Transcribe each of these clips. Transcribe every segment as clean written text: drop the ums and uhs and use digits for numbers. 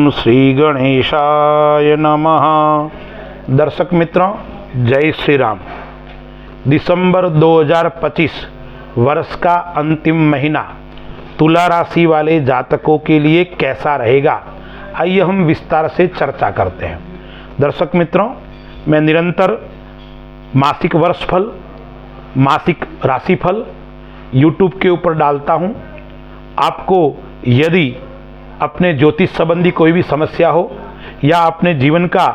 ओम श्री गणेशाय नमः। दर्शक मित्रों, जय श्री राम। दिसंबर 2025 वर्ष का अंतिम महीना तुला राशि वाले जातकों के लिए कैसा रहेगा, आइए हम विस्तार से चर्चा करते हैं। दर्शक मित्रों, मैं निरंतर मासिक वर्षफल, मासिक राशिफल YouTube के ऊपर डालता हूं। आपको यदि अपने ज्योतिष संबंधी कोई भी समस्या हो या अपने जीवन का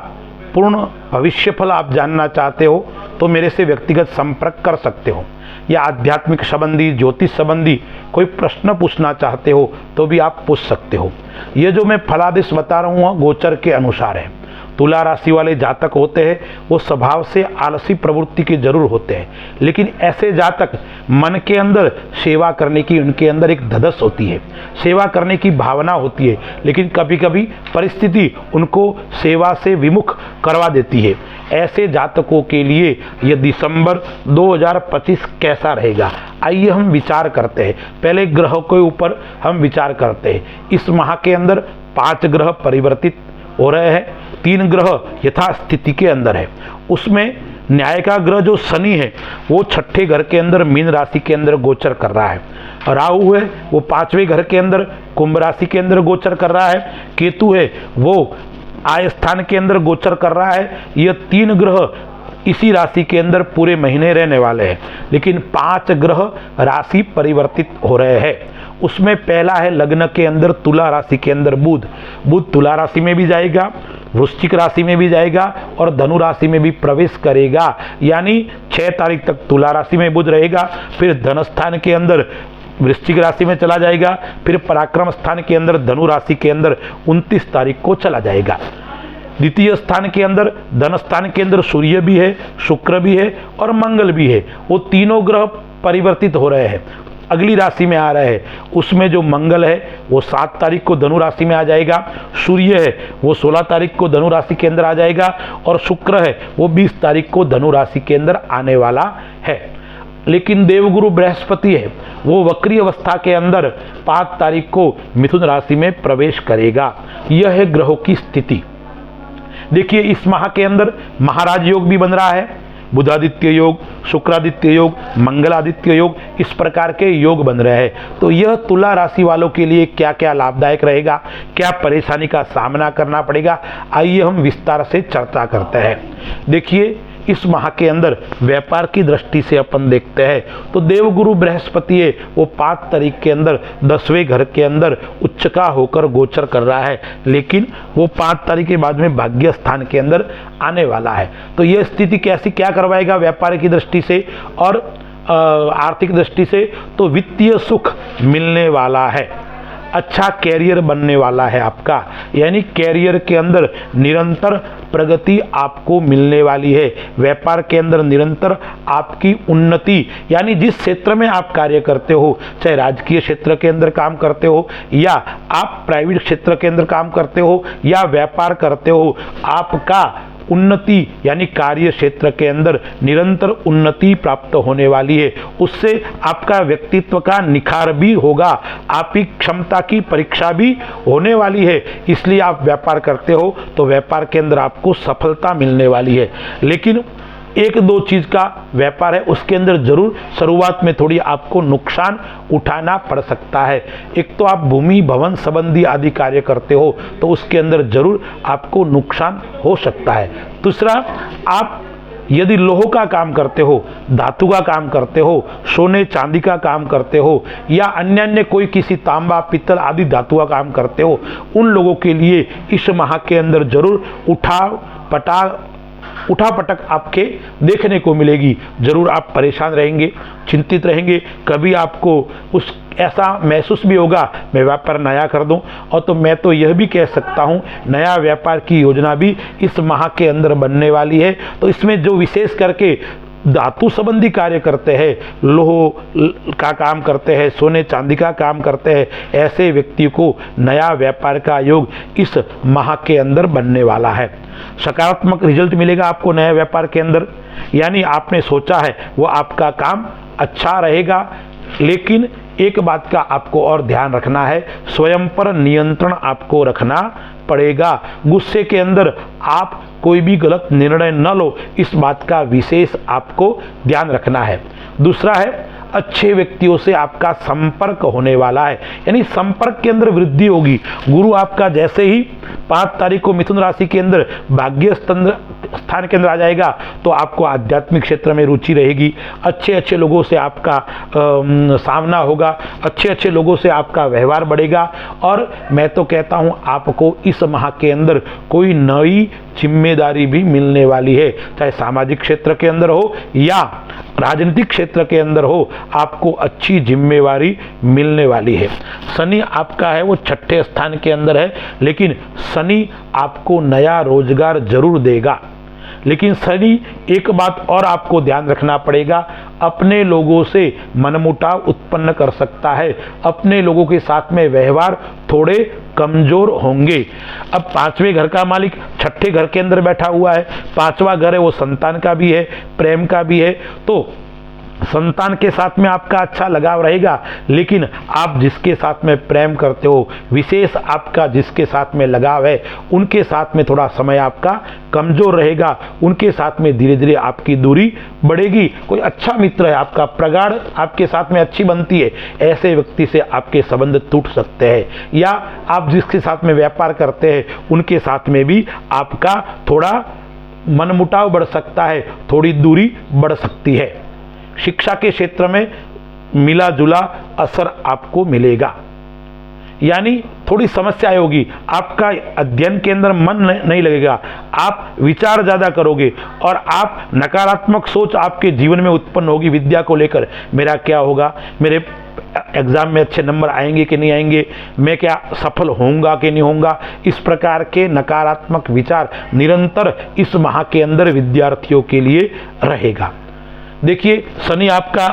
पूर्ण भविष्य फल आप जानना चाहते हो तो मेरे से व्यक्तिगत संपर्क कर सकते हो, या आध्यात्मिक संबंधी, ज्योतिष संबंधी कोई प्रश्न पूछना चाहते हो तो भी आप पूछ सकते हो। ये जो मैं फलादेश बता रहा हूँ गोचर के अनुसार है। तुला राशि वाले जातक होते हैं वो स्वभाव से आलसी प्रवृत्ति के जरूर होते हैं, लेकिन ऐसे जातक मन के अंदर सेवा करने की उनके अंदर एक धधस होती है, सेवा करने की भावना होती है, लेकिन कभी कभी परिस्थिति उनको सेवा से विमुख करवा देती है। ऐसे जातकों के लिए यह दिसंबर 2025 कैसा रहेगा, आइए हम विचार करते हैं। पहले ग्रहों के ऊपर हम विचार करते हैं। इस माह के अंदर 5 ग्रह परिवर्तित हो रहे हैं, 3 ग्रह यथास्थिति के अंदर है। उसमें न्याय का ग्रह जो शनि है वो 6ठे घर के अंदर मीन राशि के अंदर गोचर कर रहा है। राहु है वो 5वें घर के अंदर कुंभ राशि के अंदर गोचर कर रहा है। केतु है वो आय स्थान के अंदर गोचर कर रहा है। यह 3 ग्रह इसी राशि के अंदर पूरे महीने रहने वाले हैं, लेकिन 5 ग्रह राशि परिवर्तित हो रहे हैं। उसमें पहला है लग्न के अंदर तुला राशि के अंदर बुध तुला राशि में भी जाएगा, वृश्चिक राशि में भी जाएगा और धनु राशि में भी प्रवेश करेगा। यानी 6 तारीख तक तुला राशि में बुध रहेगा, फिर धन स्थान के अंदर वृश्चिक राशि में चला जाएगा, फिर पराक्रम स्थान के अंदर धनु राशि के अंदर 29 तारीख को चला जाएगा। द्वितीय स्थान के अंदर धन स्थान के अंदर सूर्य भी है, शुक्र भी है और मंगल भी है। वो तीनों ग्रह परिवर्तित हो रहे हैं, अगली राशि में आ रहे हैं। उसमें जो मंगल है वो 7 तारीख को धनु राशि में आ जाएगा, सूर्य है वो 16 तारीख को धनु राशि के अंदर आ जाएगा और शुक्र है वो 20 तारीख को धनु राशि के अंदर आने वाला है। लेकिन देवगुरु बृहस्पति है वो वक्री अवस्था के अंदर 5 तारीख को मिथुन राशि में प्रवेश करेगा। यह है ग्रहों की स्थिति। देखिए, इस माह के अंदर महाराज योग भी बन रहा है, बुधादित्य योग, शुक्रादित्य योग, मंगलादित्य योग, इस प्रकार के योग बन रहे हैं। तो यह तुला राशि वालों के लिए क्या क्या लाभदायक रहेगा, क्या परेशानी का सामना करना पड़ेगा, आइए हम विस्तार से चर्चा करते हैं। देखिए, इस माह के अंदर व्यापार की दृष्टि से अपन देखते हैं तो देवगुरु बृहस्पति है वो 5 तारीख के अंदर 10वें घर के अंदर उच्च का होकर गोचर कर रहा है, लेकिन वो 5 तारीख के बाद में भाग्य स्थान के अंदर आने वाला है। तो यह स्थिति कैसी क्या करवाएगा व्यापार की दृष्टि से और आर्थिक दृष्टि से, तो वित्तीय सुख मिलने वाला है, अच्छा कैरियर बनने वाला है आपका, यानी कैरियर के अंदर निरंतर प्रगति आपको मिलने वाली है। व्यापार के अंदर निरंतर आपकी उन्नति, यानी जिस क्षेत्र में आप कार्य करते हो, चाहे राजकीय क्षेत्र के अंदर काम करते हो या आप प्राइवेट क्षेत्र के अंदर काम करते हो या व्यापार करते हो, आपका उन्नति यानी कार्य क्षेत्र के अंदर निरंतर उन्नति प्राप्त होने वाली है। उससे आपका व्यक्तित्व का निखार भी होगा, आपकी क्षमता की परीक्षा भी होने वाली है। इसलिए आप व्यापार करते हो तो व्यापार के अंदर आपको सफलता मिलने वाली है। लेकिन 1-2 चीज का व्यापार है, उसके अंदर जरूर शुरुआत में थोड़ी आपको नुकसान उठाना पड़ सकता है। एक तो आप भूमि भवन संबंधी आदि कार्य करते हो तो उसके अंदर जरूर आपको नुकसान हो सकता है। दूसरा, आप यदि लोह का काम करते हो, धातु का काम करते हो, सोने चांदी का काम करते हो या अन्य कोई किसी तांबा पित्तल आदि धातु का काम करते हो, उन लोगों के लिए इस माह के अंदर जरूर उठापटक आपके देखने को मिलेगी। जरूर आप परेशान रहेंगे, चिंतित रहेंगे, कभी आपको उस ऐसा महसूस भी होगा मैं व्यापार नया कर दूं। और तो मैं तो यह भी कह सकता हूं नया व्यापार की योजना भी इस माह के अंदर बनने वाली है। तो इसमें जो विशेष करके धातु संबंधी कार्य करते हैं, लोह का काम करते हैं, सोने चांदी का काम करते हैं, ऐसे व्यक्ति को नया व्यापार का योग इस माह के अंदर बनने वाला है। सकारात्मक रिजल्ट मिलेगा आपको नया व्यापार के अंदर, यानी आपने सोचा है वो आपका काम अच्छा रहेगा। लेकिन एक बात का आपको और ध्यान रखना है, स्वयं पर नियंत्रण आपको रखना पड़ेगा। गुस्से के अंदर आप कोई भी गलत निर्णय न लो, इस बात का विशेष आपको ध्यान रखना है। दूसरा है, अच्छे व्यक्तियों से आपका संपर्क होने वाला है, यानी संपर्क के अंदर वृद्धि होगी। गुरु आपका जैसे ही 5 तारीख को मिथुन राशि के अंदर भाग्य स्थान के अंदर आ जाएगा तो आपको आध्यात्मिक क्षेत्र में रुचि रहेगी। अच्छे अच्छे लोगों से आपका सामना होगा, अच्छे अच्छे लोगों से आपका व्यवहार बढ़ेगा। और मैं तो कहता हूं आपको इस माह के अंदर कोई नई जिम्मेदारी भी मिलने वाली है, चाहे सामाजिक क्षेत्र के अंदर हो या राजनीतिक क्षेत्र के अंदर हो, आपको अच्छी जिम्मेवारी मिलने वाली है। शनि आपका है वो 6ठे स्थान के अंदर है, लेकिन शनि आपको नया रोजगार जरूर देगा। लेकिन शनि एक बात और आपको ध्यान रखना पड़ेगा, अपने लोगों से मनमुटाव उत्पन्न कर सकता है, अपने लोगों के साथ में व्यवहार थोड़े कमजोर होंगे। अब 5वें घर का मालिक 6ठे घर के अंदर बैठा हुआ है, 5वां घर है वो संतान का भी है, प्रेम का भी है, तो संतान के साथ में आपका अच्छा लगाव रहेगा। लेकिन आप जिसके साथ में प्रेम करते हो, विशेष आपका जिसके साथ में लगाव है, उनके साथ में थोड़ा समय आपका कमजोर रहेगा, उनके साथ में धीरे धीरे आपकी दूरी बढ़ेगी। कोई अच्छा मित्र है आपका, प्रगाढ़ आपके साथ में अच्छी बनती है, ऐसे व्यक्ति से आपके संबंध टूट सकते हैं। या आप जिसके साथ में व्यापार करते हैं उनके साथ में भी आपका थोड़ा मनमुटाव बढ़ सकता है, थोड़ी दूरी बढ़ सकती है। शिक्षा के क्षेत्र में मिला जुला असर आपको मिलेगा, यानी थोड़ी समस्या होगी, आपका अध्ययन के अंदर मन नहीं लगेगा, आप विचार ज़्यादा करोगे और आप नकारात्मक सोच आपके जीवन में उत्पन्न होगी विद्या को लेकर। मेरा क्या होगा, मेरे एग्जाम में अच्छे नंबर आएंगे कि नहीं आएंगे, मैं क्या सफल होऊंगा कि नहीं होऊंगा, इस प्रकार के नकारात्मक विचार निरंतर इस माह के अंदर विद्यार्थियों के लिए रहेगा। देखिए, शनि आपका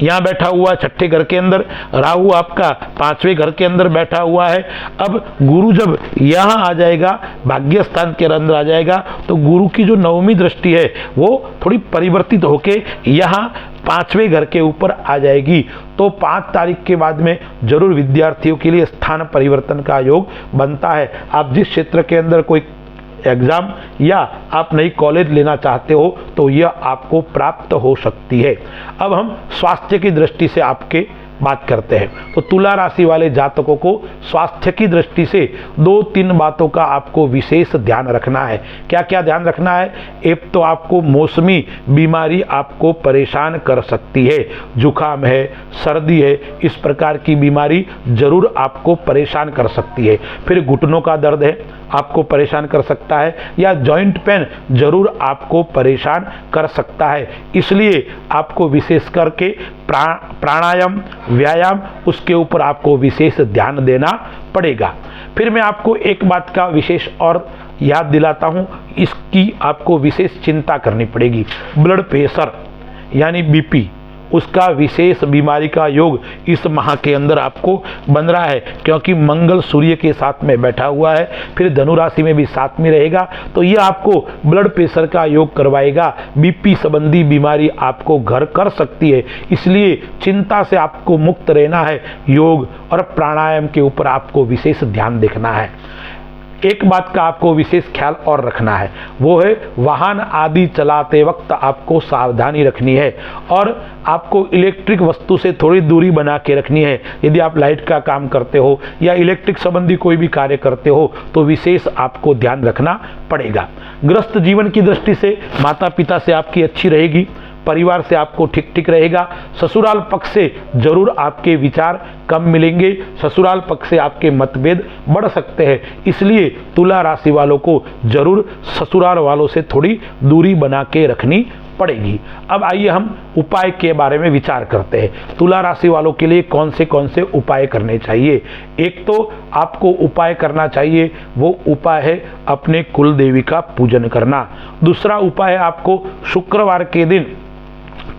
यहाँ बैठा हुआ है 6ठे घर के अंदर, राहु आपका 5वें घर के अंदर बैठा हुआ है। अब गुरु जब यहाँ आ जाएगा, भाग्य स्थान के अंदर आ जाएगा, तो गुरु की जो 9वीं दृष्टि है वो थोड़ी परिवर्तित होके यहाँ 5वें घर के ऊपर आ जाएगी। तो 5 तारीख के बाद में जरूर विद्यार्थियों के लिए स्थान परिवर्तन का योग बनता है। आप जिस क्षेत्र के अंदर कोई एग्जाम या आप नई कॉलेज लेना चाहते हो तो यह आपको प्राप्त हो सकती है। अब हम स्वास्थ्य की दृष्टि से आपके बात करते हैं, तो तुला राशि वाले जातकों को स्वास्थ्य की दृष्टि से 2-3 बातों का आपको विशेष ध्यान रखना है। क्या क्या ध्यान रखना है? एक तो आपको मौसमी बीमारी आपको परेशान कर सकती है, जुकाम है, सर्दी है, इस प्रकार की बीमारी जरूर आपको परेशान कर सकती है। फिर घुटनों का दर्द है, आपको परेशान कर सकता है, या जॉइंट पेन जरूर आपको परेशान कर सकता है। इसलिए आपको विशेष करके प्राणायाम, व्यायाम, उसके ऊपर आपको विशेष ध्यान देना पड़ेगा। फिर मैं आपको एक बात का विशेष और याद दिलाता हूं, इसकी आपको विशेष चिंता करनी पड़ेगी। ब्लड प्रेशर यानी बीपी, उसका विशेष बीमारी का योग इस माह के अंदर आपको बन रहा है, क्योंकि मंगल सूर्य के साथ में बैठा हुआ है, फिर धनु राशि में भी साथ में रहेगा, तो यह आपको ब्लड प्रेशर का योग करवाएगा। बीपी संबंधी बीमारी आपको घर कर सकती है, इसलिए चिंता से आपको मुक्त रहना है। योग और प्राणायाम के ऊपर आपको विशेष ध्यान देखना है। एक बात का आपको विशेष ख्याल और रखना है, वो है वाहन आदि चलाते वक्त आपको सावधानी रखनी है और आपको इलेक्ट्रिक वस्तु से थोड़ी दूरी बना के रखनी है। यदि आप लाइट का काम करते हो या इलेक्ट्रिक संबंधी कोई भी कार्य करते हो तो विशेष आपको ध्यान रखना पड़ेगा। गृहस्थ जीवन की दृष्टि से माता पिता से आपकी अच्छी रहेगी, परिवार से आपको ठीक ठीक रहेगा। ससुराल पक्ष से जरूर आपके विचार कम मिलेंगे, ससुराल पक्ष से आपके मतभेद बढ़ सकते हैं, इसलिए तुला राशि वालों को जरूर ससुराल वालों से थोड़ी दूरी बना के रखनी पड़ेगी। अब आइए हम उपाय के बारे में विचार करते हैं। तुला राशि वालों के लिए कौन से उपाय करने चाहिए? एक तो आपको उपाय करना चाहिए, वो उपाय है अपने कुल देवी का पूजन करना। दूसरा उपाय है आपको शुक्रवार के दिन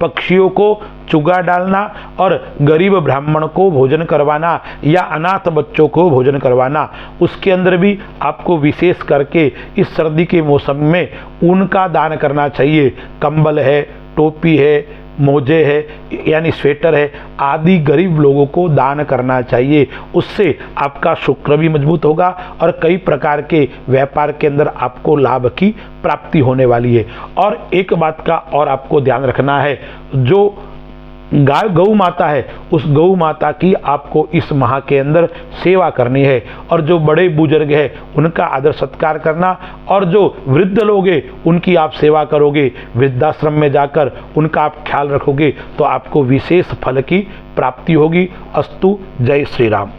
पक्षियों को चुगा डालना और गरीब ब्राह्मण को भोजन करवाना या अनाथ बच्चों को भोजन करवाना। उसके अंदर भी आपको विशेष करके इस सर्दी के मौसम में ऊन का दान करना चाहिए। कंबल है, टोपी है, मोजे है यानी स्वेटर है आदि गरीब लोगों को दान करना चाहिए। उससे आपका शुक्र भी मजबूत होगा और कई प्रकार के व्यापार के अंदर आपको लाभ की प्राप्ति होने वाली है। और एक बात का और आपको ध्यान रखना है, जो गाय गौ माता है उस गौ माता की आपको इस माह के अंदर सेवा करनी है और जो बड़े बुजुर्ग हैं उनका आदर सत्कार करना और जो वृद्ध लोग हैं उनकी आप सेवा करोगे, वृद्धाश्रम में जाकर उनका आप ख्याल रखोगे तो आपको विशेष फल की प्राप्ति होगी। अस्तु। जय श्री राम।